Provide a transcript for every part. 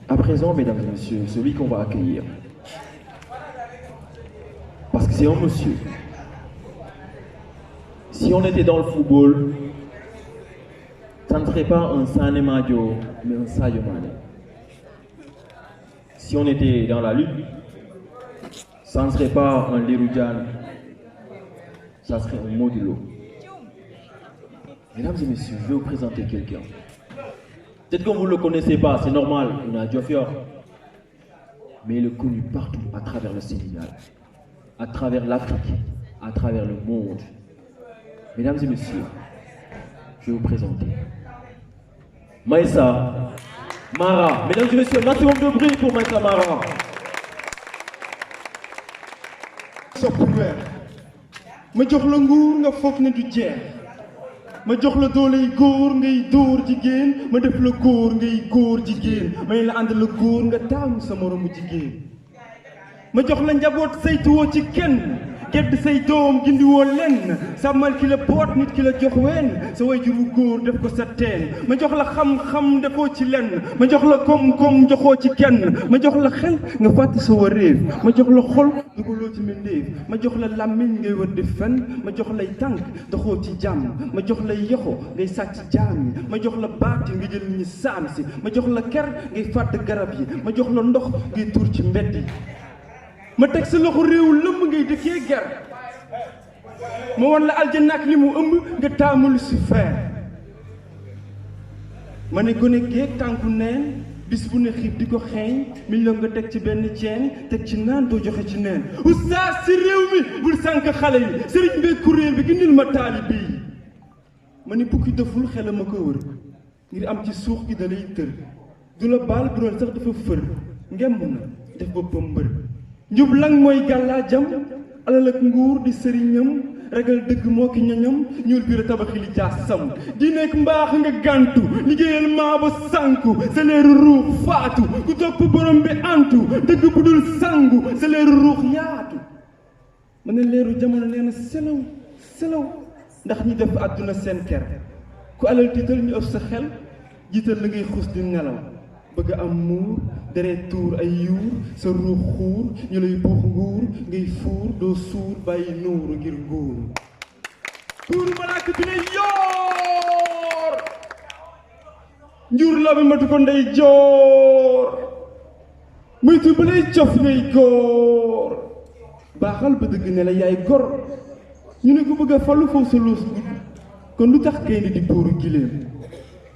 À présent, mesdames et messieurs, celui qu'on va accueillir, parce que c'est un monsieur. Si on était dans le football, ça ne serait pas un Sané Madio, mais un Sadio Mané. Si on était dans la lutte, ça ne serait pas un Lirou Diane, ça serait un Modou. Mesdames et messieurs, je vais vous présenter quelqu'un. Peut-être que vous ne le connaissez pas, c'est normal, on a Diofior. Mais il est connu partout, à travers le Sénégal, à travers l'Afrique, à travers le monde. Mesdames et messieurs, je vais vous présenter Maïssa Mara. Mesdames et messieurs, maximum de bruit pour Maïssa Mara. ma jox la nguur nga foog ne du jeex ma jox la dooley góor ngay dóor jigéen ma def la góor ngay góor jigéen may la ànd la góor nga taamu sa moromu jigéen ma jox la njaboot saytuwoo ci kenn gedd say doom gindiwoo lenn sàmmal ki la boot nit ki la jox ween sa waajur wu góor def ko sa teen ma jox la xam-xam defoo ci lenn ma jox la koom-koom joxoo ci kenn ma jox la xel nga fàtte sa wareef ma jox la xol dugaloo ci mbindéef ma jox la làmmiñ ngay wër di fen ma jox lay tànk doxoo ci jàmm ma jox lay yoxo ngay sàcc jaam yi ma jox la baati nga jël ñi saam si ma jox la ker ngay fàdd garab yi ma jox la ndox ngay tuur ci mbedd yi ma teg sa loxo réew lëmm ngay dëkkee ger ma wan la aljana ak li mu ëmb nga taamu Lucifer ma ne gone géeg tànku neen bis bu ne xiif di ko xeeñ million nga teg ci benn ceen teg ci naan doo joxe ci neen oustaz si réew mi bul sànk xale yi sëriñ bee kuréel bi gindil ma taalibe yi ma ne bukki doful xelam ma ko wër ngir am ci suux gi da lay tër du la baal bu doon sax dafa fër ngemb na def boppam mbër njublang mooy gàllaajam alal ak nguur di sëriñam ragal dëgg moo ki ñoñam ñuul biir a tabaxi li jaasam di nekk mbaax nga gàntu liggéeyal maa ba sànku sa leeru ruux faatu ku topp borom bi antu dëgg bu dul sangu sa leeru ruux yaatu ma ne leeru jamono nee na selaw selaw ndax ñi def àdduna seen ker ku alal tiital ñu ëpp sa xel jiital la ngay xuus di nelaw bëgg am muur deret tuur ay yuur sa ruux xuur ñu lay buux nguur ngay fuur doo suur bàyyi nuuru ngir nguur tuur malaaka bi ne yoor njuur la bi matu ko ndey joor moytu ba lay cof ngay góor baaxal ba dëgg ne la yaay gor ñu ne ko bëgg a falu foofu sa loos gudd kon lu tax gaynde di buuru giléem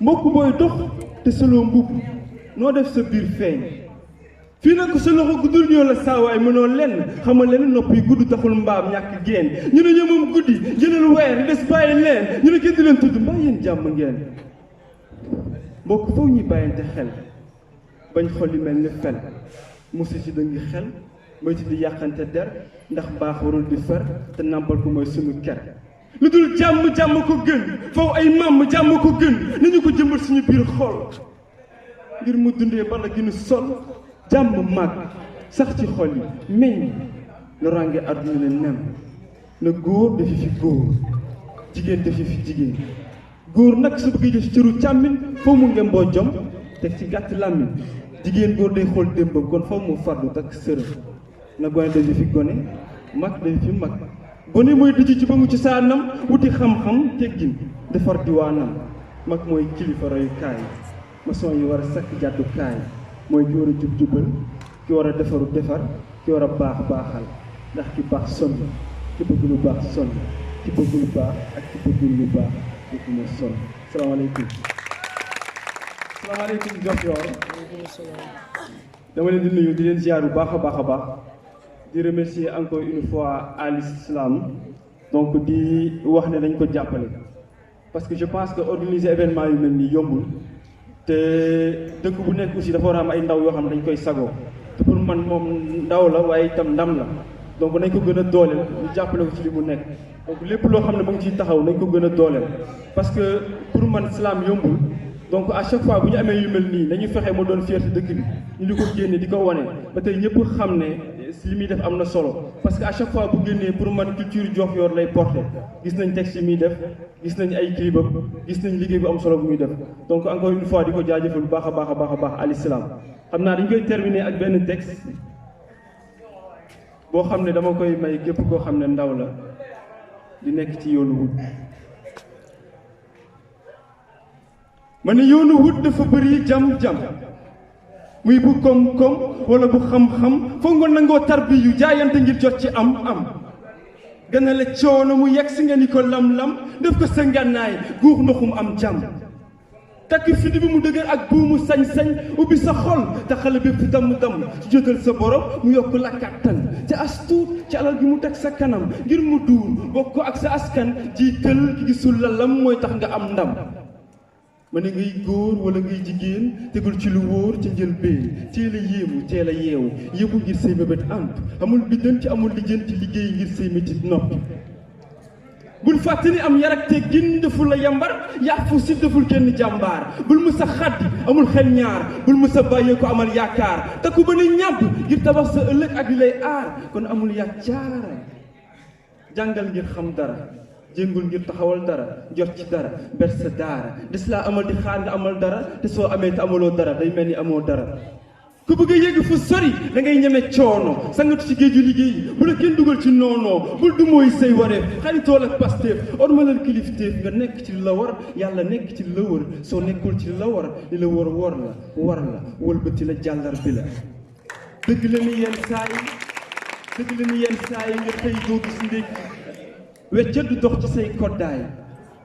mbokk booy dox te solo mbubb noo def sa biir feeñ fii nag ko sa loxo guddul ñoo la saawaay mënoo lenn xamal leen nopp yi gudd taxul mbaam ñàkk génn ñu ne ñoomam guddi jëlal weer des bàyyi leen ñu ne kenn di leen tudd mbaa yéen jàmm ngeen mbokk faw ñuy bàyyante xel bañ xol yi mel ni fel mosu ci dëngi xel moytu di yàqante der ndax baax warul di fer te nàmpal ko mooy sunu ker lu dul jàmm jàmm ko gën faw ay màmm jàmm ko gën nañu ko jëmbal suñu biir xol ngir mu dundee bala gi nu sol jàmm màgg sax ci xol yi meññ loraange àdduna ne nem na góor defi fi góor jigéen defi fi jigéen góor nag su bëggee jëf cëru càmmin foo mu ngem boo jom teg ci gàtt làmmiñ jigéen góor day xool démbam kon faw mu farlu takk sërëm na gone defi fi gone mag defi fi mag gone mooy dëju ci ba mu ci saanam wuti xam-xam teggin defar diwaanam mag mooy kilifa royu kaay maçon yi war a sakk jàddu kaay mooy ki war a jub jubal ki war a defaru defar ki war a baax baaxal ndax ki baax sonn ki bëgg lu baax sonn ki bëgg lu baax ak ki bëggul lu baax yëpp na sonn salaamaaleykum salaamaaleykum Diofior dama leen di nuyu di leen ziar bu baax a baax a baax di remercier encore une fois Al Islam donc di wax ne dañ ko jàppale parce que je pense que organiser événement yu mel nii yombul te dëkk bu nekk aussi dafa war a am ay ndaw yoo xam ne dañ koy sagoo te pour man moom ndaw la waaye itam ndam la donc nañ ko gën a dooleel ñu jàppale ko ci li mu nekk donc lépp loo xam ne mu ngi ciy taxaw nañ ko gën a dooleel parce que pour man slam yombul donc à chaque fois bu ñu amee yu mel nii dañuy fexe ma doon fierté dëkk bi ñu di ko génne di ko wane ba tey ñëpp xam ne li muy def am na solo parce que à chaque fois bu génnee pour man culture Diofior lay porté gis nañ texte yi muy def gis nañ ay clipam gis nañ liggéey bu am solo bu muy def donc encore une fois di ko jaajëfal bu baax a baax a baax a baax al islam xam naa dañ koy terminer ak benn texte boo xam ne dama koy may képp koo xam ne ndaw la di nekk ci yoonu wut ma ne yoonu wut dafa bëri jam-jam muy bu koom-koom wala bu xam-xam foog nga nangoo tarbiyu jaayante ngir jot ci am-am gën a la coono mu yegg si nga ni ko lam-lam def ko sa ngànnaay guux ndoxum am jàmm takk fidi bi mu dëgër ak buumu sañ-sañ ubbi sa xol te xale bépp damm-damm ci jotal sa borom mu yokk la kàttan te as tuut ci alal gi mu teg sa kanam ngir mu duur bokk ko ak sa askan jiital ki gisul la lam mooy tax nga am ndam ma ne ngay góor wala ngay jigéen tegul ci lu wóor ca njëlbeen teel a yéemu teel a yeewu yëbu ngir say mébét ant amul biddanti amul lijjanti liggéey ngir say métit noppi bul fàtte ni am yar ak teggin deful la yambar yàfu si deful kenn jàmbaar bul mu sa xaddi amul xel ñaar bul mu sa bàyyee ko amal yaakaar takku ba ne ñàbb ngir tabax sa ëllëg ak li lay aar kon amul yàccaara jàngal ngir xam dara jéngul ngir taxawal dara jot ci dara ber sa daara des laa amal di xaar nga amal dara te soo amee te amaloo dara day mel ni amoo dara ku bëgg a yegg fu sori da ngay ñeme coono sangatu ci géeju liggéey bu la kenn dugal ci noonoo bul du mooy say wareef xaritool ak Pastef ormalal kilifteef nga nekk ci li la war yàlla nekk ci li la wër soo nekkul ci li la war li la war la wëlbati la jàllar bi la dëgg la ni yenn saa yi nga xëy doo gis ndékki wecca du dox ci say koddaay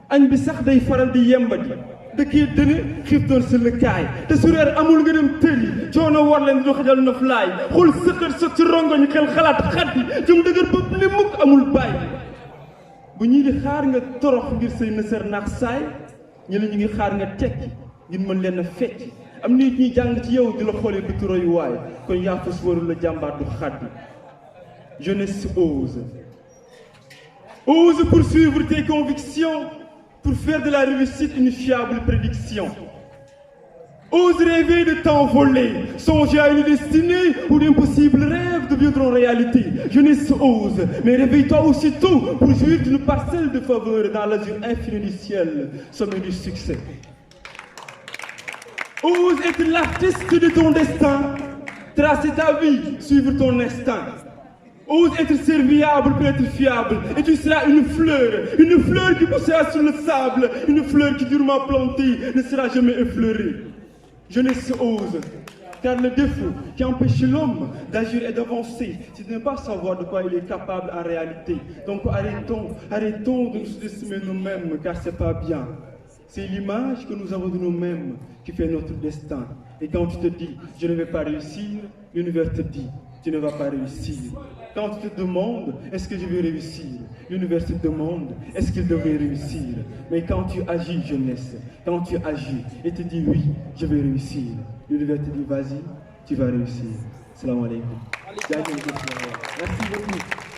añ bi sax day faral di yembadi dëkkee dëne xiif doon sa lëkkaay te su reer amul nga dem tëri coono war leen di xajal na flaay xool sëqër sot ci rongoñ xel xalaat xaddi jum dëgër bopp ne mukk amul bàyyi bu ñii di xaar nga torox ngir say nësër naax saay ñeneen ñu ngi xaar nga tekki ngir mën leen a fecc am nit ñuy jàng ci yow di la xoolee bëtu royuwaay kon yaa fas warul la jàmbaar du xaddi jeunesse ose poursuivre tes convictions pour faire de la réussite une fiable prédiction. Ose rêver de t'envoler, songer à une destinée où d'impossibles rêves deviendront réalité. Jeunesse ose, mais réveille-toi aussitôt pour jouir d'une parcelle de faveur dans l'azur infini du ciel, sommet du succès. Ose être l'artiste de ton destin, tracer ta vie, suivre ton instinct. Ose être serviable pour être fiable et tu seras une fleur qui poussera sur le sable, une fleur qui durement plantée ne sera jamais effleurée. Jeunesse ose, car le défaut qui empêche l'homme d'agir et d'avancer, c'est de ne pas savoir de quoi il est capable en réalité. Donc arrêtons de nous sous-estimer nous-mêmes car c'est pas bien. C'est l'image que nous avons de nous-mêmes qui fait notre destin. Et quand tu te dis je ne vais pas réussir, l'univers te dit tu ne vas pas réussir. Quand tu te demandes, est-ce que je vais réussir? L'univers te demande, est-ce qu'il devrait réussir? Mais quand tu agis, jeunesse, quand tu agis et te dis oui, je vais réussir, l'univers te dit vas-y, tu vas réussir. Salam alaikum. Merci beaucoup.